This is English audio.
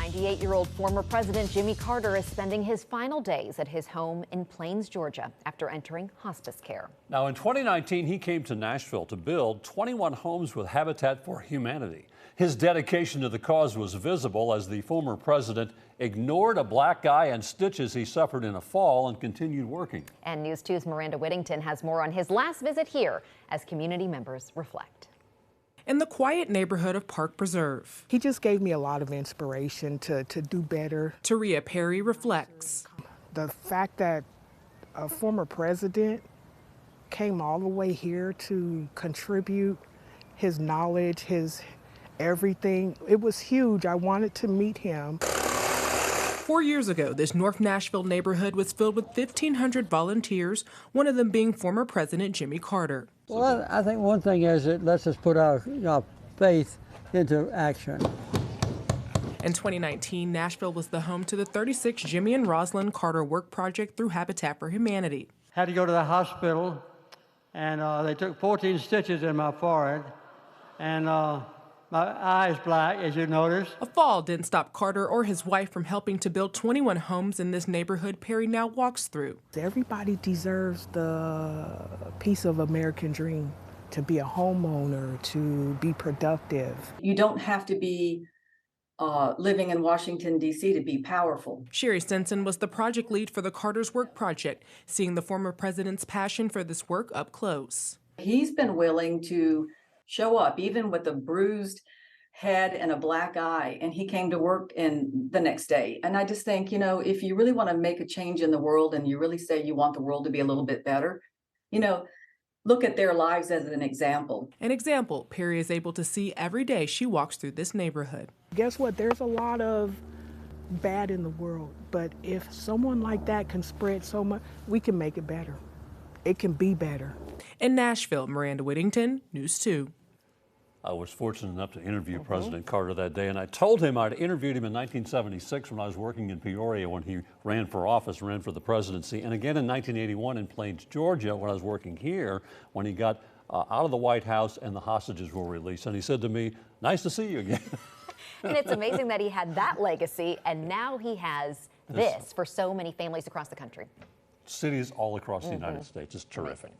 98-year-old former President Jimmy Carter is spending his final days at his home in Plains, Georgia, after entering hospice care. Now, in 2019, he came to Nashville to build 21 homes with Habitat for Humanity. His dedication to the cause was visible as the former president ignored a black eye and stitches he suffered in a fall and continued working. And News 2's Miranda Whittington has more on his last visit here as community members reflect. In the quiet neighborhood of Park Preserve, He just gave me a lot of inspiration to do better. Taria Perry reflects. The fact that a former president came all the way here to contribute his knowledge, his everything, it was huge. I wanted to meet him. 4 years ago, this North Nashville neighborhood was filled with 1,500 volunteers, one of them being former President Jimmy Carter. Well, I think one thing is it lets us put our faith into action. In 2019, Nashville was the home to the 36 Jimmy and Rosalind Carter Work Project through Habitat for Humanity. Had to go to the hospital, and they took 14 stitches in my forehead, and my eye is black, as you notice. A fall didn't stop Carter or his wife from helping to build 21 homes in this neighborhood Perry now walks through. Everybody deserves the piece of American dream, to be a homeowner, to be productive. You don't have to be living in Washington, D.C. to be powerful. Sherry Stinson was the project lead for the Carter's Work Project, seeing the former president's passion for this work up close. He's been willing to show up, even with a bruised head and a black eye, and he came to work in the next day. And I just think, if you really want to make a change in the world and you really say you want the world to be a little bit better, look at their lives as an example. An example Perry is able to see every day she walks through this neighborhood. Guess what? There's a lot of bad in the world, but if someone like that can spread so much, we can make it better. It can be better. In Nashville, Miranda Whittington, News 2. I was fortunate enough to interview President Carter that day, and I told him I'd interviewed him in 1976 when I was working in Peoria when he ran for office, ran for the presidency, and again in 1981 in Plains, Georgia when I was working here when he got out of the White House and the hostages were released. And he said to me, "Nice to see you again." And it's amazing that he had that legacy, and now he has this for so many families across the country. Cities all across the United States. It's terrific.